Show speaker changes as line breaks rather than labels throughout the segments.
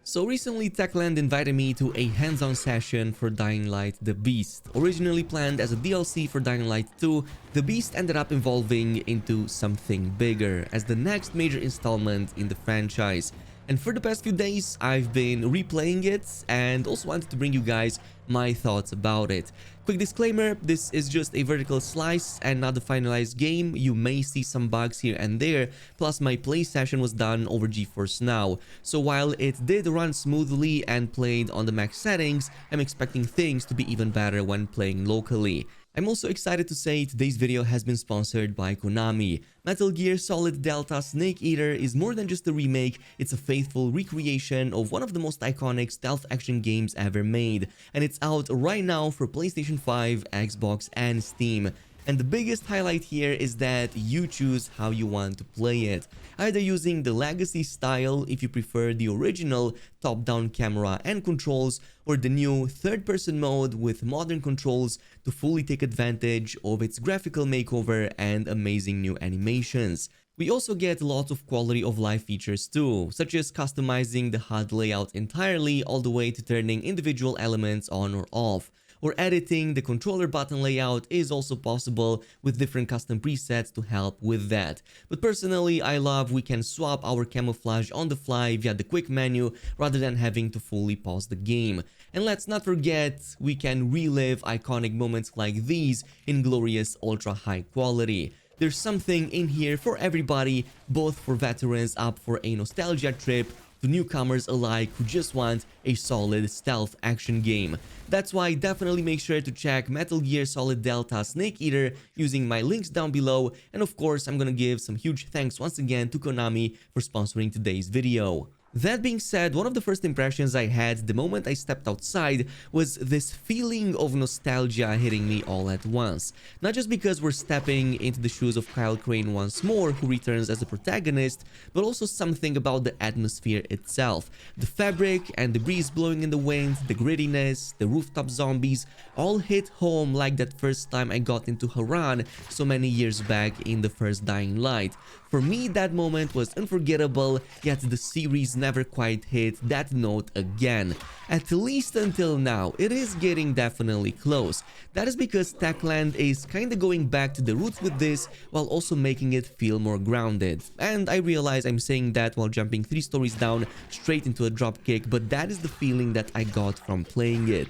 So recently Techland invited me to a hands-on session for Dying Light The Beast. Originally planned as a DLC for Dying Light 2, The Beast ended up evolving into something bigger as the next major installment in the franchise. And for the past few days, I've been replaying it and also wanted to bring you guys my thoughts about it. Quick disclaimer, this is just a vertical slice and not the finalized game. You may see some bugs here and there, plus my play session was done over GeForce Now. So while it did run smoothly and played on the max settings, I'm expecting things to be even better when playing locally. I'm also excited to say today's video has been sponsored by Konami. Metal Gear Solid Delta Snake Eater is more than just a remake, it's a faithful recreation of one of the most iconic stealth action games ever made. And it's out right now for PlayStation 5, Xbox and Steam. And the biggest highlight here is that you choose how you want to play it. Either using the legacy style if you prefer the original top-down camera and controls, or the new third-person mode with modern controls to fully take advantage of its graphical makeover and amazing new animations. We also get lots of quality of life features too, such as customizing the HUD layout entirely all the way to turning individual elements on or off. Or editing the controller button layout is also possible with different custom presets to help with that. But personally, I love we can swap our camouflage on the fly via the quick menu rather than having to fully pause the game. And let's not forget, we can relive iconic moments like these in glorious ultra high quality. There's something in here for everybody, both for veterans up for a nostalgia trip, to newcomers alike who just want a solid stealth action game. That's why definitely make sure to check Metal Gear Solid Delta Snake Eater using my links down below, and of course I'm gonna give some huge thanks once again to Konami for sponsoring today's video. That being said, one of the first impressions I had the moment I stepped outside was this feeling of nostalgia hitting me all at once. Not just because we're stepping into the shoes of Kyle Crane once more, who returns as a protagonist, but also something about the atmosphere itself. The fabric and the breeze blowing in the wind, the grittiness, the rooftop zombies, all hit home like that first time I got into Haran so many years back in the first Dying Light. For me, that moment was unforgettable, yet the series never quite hit that note again. At least until now, it is getting definitely close. That is because Techland is kinda going back to the roots with this, while also making it feel more grounded. And I realize I'm saying that while jumping 3 stories down straight into a dropkick, but that is the feeling that I got from playing it.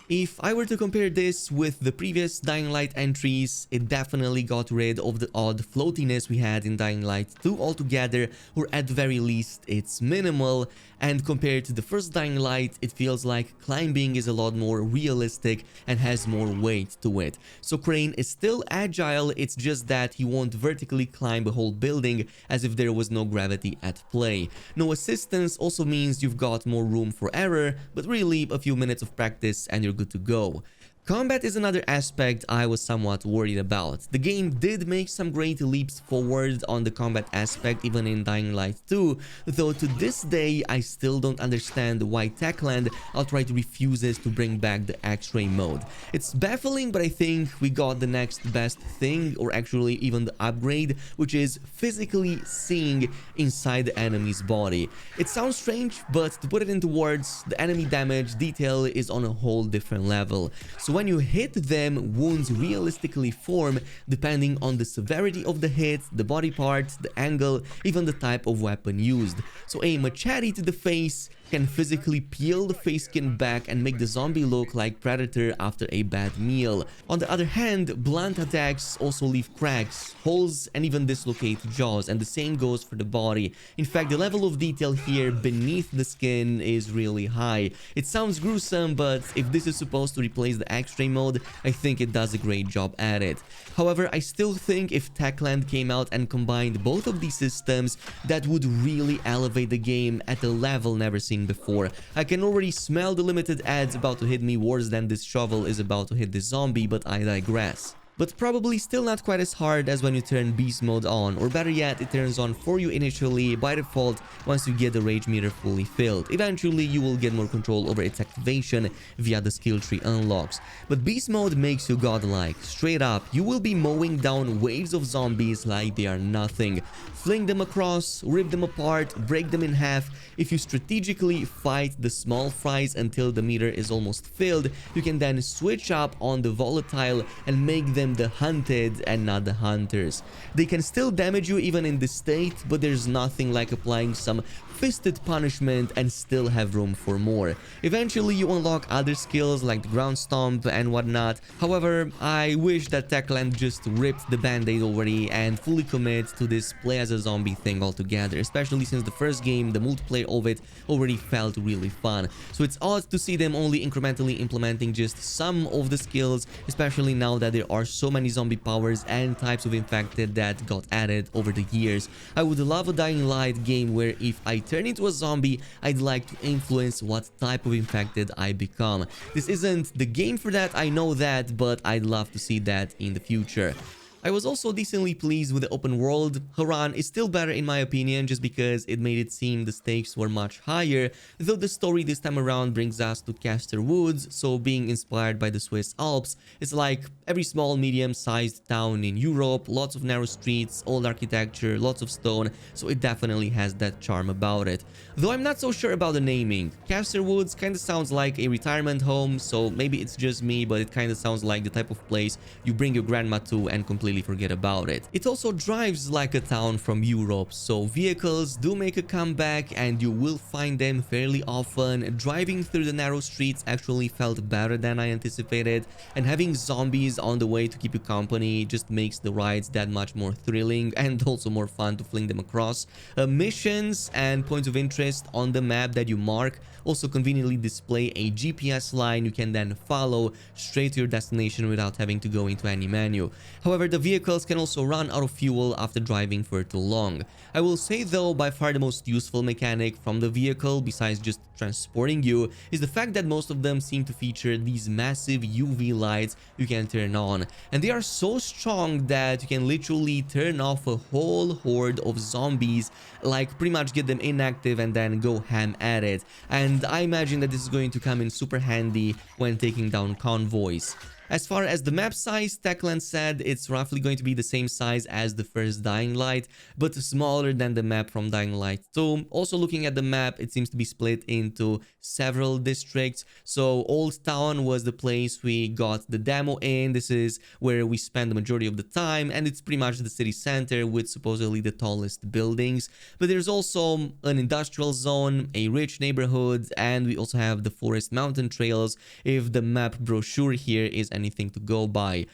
If I were to compare this with the previous Dying Light entries, it definitely got rid of the odd floatiness we had in Dying Light 2 altogether, or at the very least, it's minimal, and compared to the first Dying Light, it feels like climbing is a lot more realistic and has more weight to it. So Crane is still agile, it's just that he won't vertically climb a whole building as if there was no gravity at play. No assistance also means you've got more room for error, but really a few minutes of practice and you're good to go. Combat is another aspect I was somewhat worried about. The game did make some great leaps forward on the combat aspect even in Dying Light 2, though to this day I still don't understand why Techland outright refuses to bring back the X-ray mode. It's baffling, but I think we got the next best thing, or actually even the upgrade, which is physically seeing inside the enemy's body. It sounds strange, but to put it into words, the enemy damage detail is on a whole different level. So when you hit them, wounds realistically form depending on the severity of the hit, the body part, the angle, even the type of weapon used. So a machete to the face can physically peel the face skin back and make the zombie look like Predator after a bad meal. On the other hand, blunt attacks also leave cracks, holes, and even dislocate jaws, and the same goes for the body. In fact, the level of detail here beneath the skin is really high. It sounds gruesome, but if this is supposed to replace the X-ray mode, I think it does a great job at it. However, I still think if Techland came out and combined both of these systems, that would really elevate the game at a level never seen before. I can already smell the limited ads about to hit me worse than this shovel is about to hit this zombie, but I digress. but probably still not quite as hard as when you turn beast mode on, or better yet, it turns on for you initially by default once you get the rage meter fully filled. Eventually you will get more control over its activation via the skill tree unlocks, but beast mode makes you godlike. Straight up, you will be mowing down waves of zombies like they are nothing. Fling them across, rip them apart, break them in half. If you strategically fight the small fries until the meter is almost filled, you can then switch up on the volatile and make them the hunted and not the hunters. They can still damage you even in this state, but there's nothing like applying some fisted punishment and still have room for more. Eventually you unlock other skills like the ground stomp and whatnot. However, I wish that Techland just ripped the band-aid already and fully commit to this play as a zombie thing altogether, especially since the first game, the multiplayer of it, already felt really fun. So it's odd to see them only incrementally implementing just some of the skills, especially now that there are so many zombie powers and types of infected that got added over the years. I would love a Dying Light game where if I turn into a zombie, I'd like to influence what type of infected I become. This isn't the game for that, I know that, but I'd love to see that in the future. I was also decently pleased with the open world. Haran is still better in my opinion just because it made it seem the stakes were much higher, though the story this time around brings us to Castor Woods, so being inspired by the Swiss Alps, it's like every small medium-sized town in Europe, lots of narrow streets, old architecture, lots of stone, so it definitely has that charm about it. Though I'm not so sure about the naming. Castor Woods kinda sounds like a retirement home, so maybe it's just me, but it kinda sounds like the type of place you bring your grandma to and completely forget about it. It also drives like a town from Europe, so vehicles do make a comeback and you will find them fairly often. Driving through the narrow streets actually felt better than I anticipated, and having zombies on the way to keep you company just makes the rides that much more thrilling and also more fun to fling them across. Missions and points of interest on the map that you mark also conveniently display a GPS line you can then follow straight to your destination without having to go into any menu. However, the vehicles can also run out of fuel after driving for too long. I will say though, by far the most useful mechanic from the vehicle, besides just transporting you, is the fact that most of them seem to feature these massive UV lights you can turn on, and they are so strong that you can literally turn off a whole horde of zombies, like pretty much get them inactive and then go ham at it. And I imagine that this is going to come in super handy when taking down convoys. As far as the map size, Techland said it's roughly going to be the same size as the first Dying Light, but smaller than the map from Dying Light 2. Also looking at the map, it seems to be split into several districts. So Old Town was the place we got the demo in. This is where we spend the majority of the time, and it's pretty much the city center with supposedly the tallest buildings. But there's also an industrial zone, a rich neighborhood, and we also have the forest mountain trails if the map brochure here is anything to go by.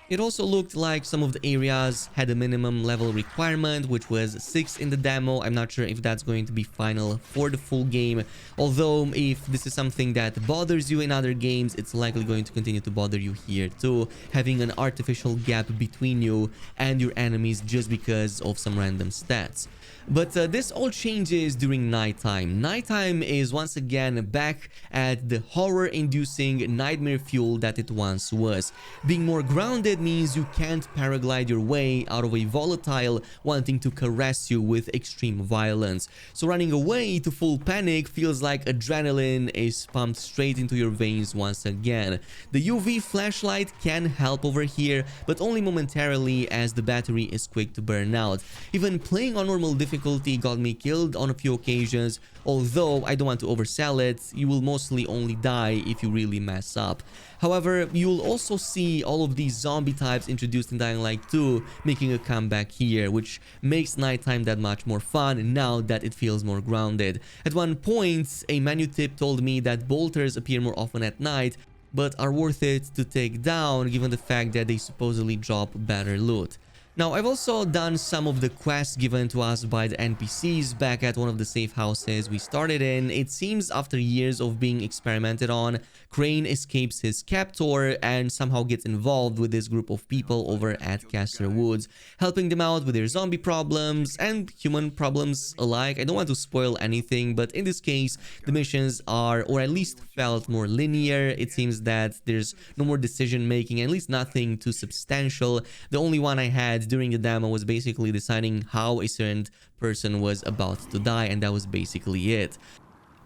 It also looked like some of the areas had a minimum level requirement, which was 6 in the demo. I'm not sure if that's going to be final for the full game, although if this is something that bothers you in other games, it's likely going to continue to bother you here too, having an artificial gap between you and your enemies just because of some random stats. But this all changes during nighttime. Nighttime is once again back at the horror-inducing nightmare fuel that it once was. Being more grounded means you can't paraglide your way out of a volatile wanting to caress you with extreme violence. So running away to full panic feels like adrenaline is pumped straight into your veins once again. The UV flashlight can help over here, but only momentarily as the battery is quick to burn out. Even playing on normal difficulty got me killed on a few occasions, although I don't want to oversell it. You will mostly only die if you really mess up. However, you will also see all of these zombie types introduced in Dying Light 2 making a comeback here, which makes nighttime that much more fun now that it feels more grounded. At one point, a menu tip told me that bolters appear more often at night, but are worth it to take down given the fact that they supposedly drop better loot. Now, I've also done some of the quests given to us by the NPCs back at one of the safe houses we started in. It seems after years of being experimented on, Crane escapes his captor and somehow gets involved with this group of people over at Castor Woods, helping them out with their zombie problems and human problems alike. I don't want to spoil anything, but in this case, the missions are, or at least felt, more linear. It seems that there's no more decision making, at least nothing too substantial. The only one I had during the demo was basically deciding how a certain person was about to die, and that was basically it.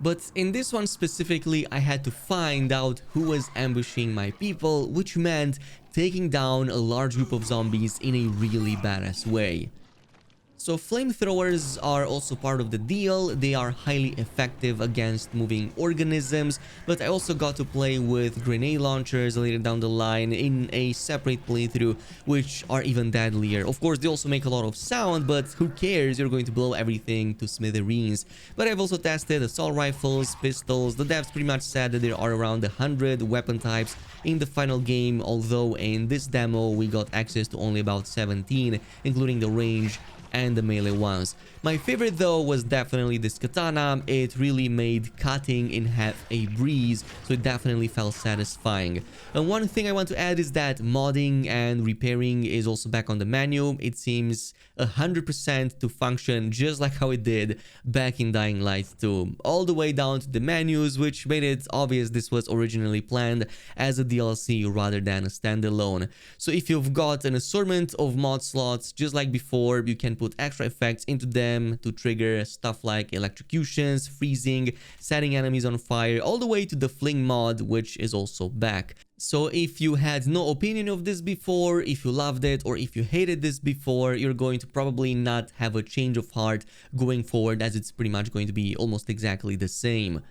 But in this one specifically, I had to find out who was ambushing my people, which meant taking down a large group of zombies in a really badass way. So flamethrowers are also part of the deal. They are highly effective against moving organisms, but I also got to play with grenade launchers later down the line in a separate playthrough, which are even deadlier. Of course, they also make a lot of sound, but who cares? You're going to blow everything to smithereens. But I've also tested assault rifles, pistols. The devs pretty much said that there are around 100 weapon types in the final game, although in this demo we got access to only about 17, including the range and the melee ones. My favorite though was definitely this katana. It really made cutting in half a breeze, so it definitely felt satisfying. And one thing I want to add is that modding and repairing is also back on the menu. It seems 100% to function just like how it did back in Dying Light 2, all the way down to the menus, which made it obvious this was originally planned as a DLC rather than a standalone. So if you've got an assortment of mod slots just like before, you can put extra effects into them to trigger stuff like electrocutions, freezing, setting enemies on fire, all the way to the fling mod, which is also back. So if you had no opinion of this before, if you loved it, or if you hated this before, you're going to probably not have a change of heart going forward, as it's pretty much going to be almost exactly the same.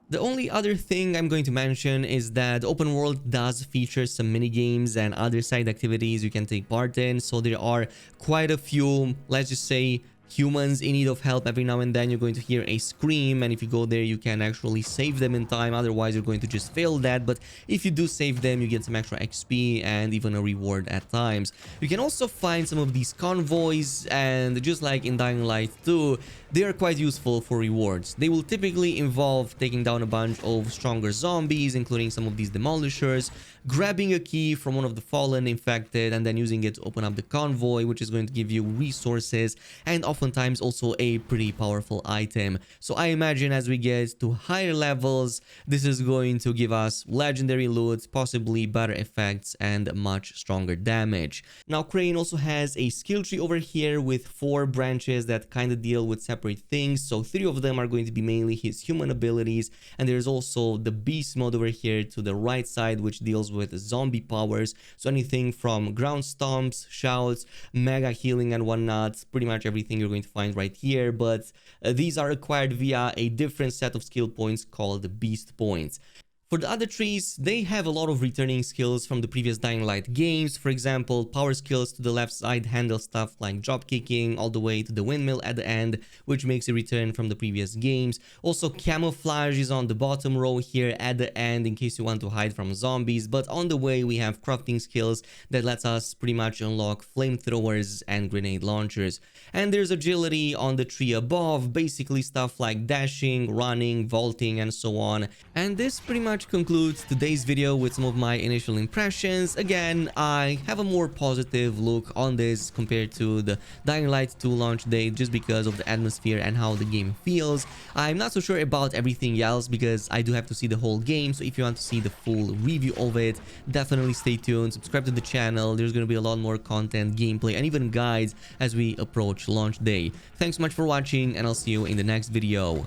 The only other thing I'm going to mention is that open world does feature some mini games and other side activities you can take part in, so there are quite a few, let's just say, humans in need of help. Every now and then you're going to hear a scream, and if you go there you can actually save them in time, otherwise you're going to just fail that. But if you do save them, you get some extra XP and even a reward at times. You can also find some of these convoys, and just like in Dying Light 2, they are quite useful for rewards. They will typically involve taking down a bunch of stronger zombies, including some of these demolishers, grabbing a key from one of the fallen infected, and then using it to open up the convoy, which is going to give you resources and oftentimes also a pretty powerful item. So I imagine as we get to higher levels, this is going to give us legendary loot, possibly better effects, and much stronger damage. Now Crane also has a skill tree over here with 4 branches that kind of deal with separate things. So 3 of them are going to be mainly his human abilities, and there's also the beast mode over here to the right side, which deals with zombie powers. So anything from ground stomps, shouts, mega healing and whatnot, pretty much everything you're going to find right here. But these are acquired via a different set of skill points called the beast points. For the other trees, they have a lot of returning skills from the previous Dying Light games. For example, power skills to the left side handle stuff like drop kicking, all the way to the windmill at the end, which makes a return from the previous games. Also, camouflage is on the bottom row here at the end in case you want to hide from zombies. But on the way, we have crafting skills that lets us pretty much unlock flamethrowers and grenade launchers. And there's agility on the tree above, basically stuff like dashing, running, vaulting, and so on. And this pretty much concludes today's video with some of my initial impressions. Again, I have a more positive look on this compared to the Dying Light 2 launch date, just because of the atmosphere and how the game feels. I'm not so sure about everything else because I do have to see the whole game, so if you want to see the full review of it, definitely stay tuned, subscribe to the channel. There's going to be a lot more content, gameplay, and even guides as we approach launch day. Thanks so much for watching, and I'll see you in the next video.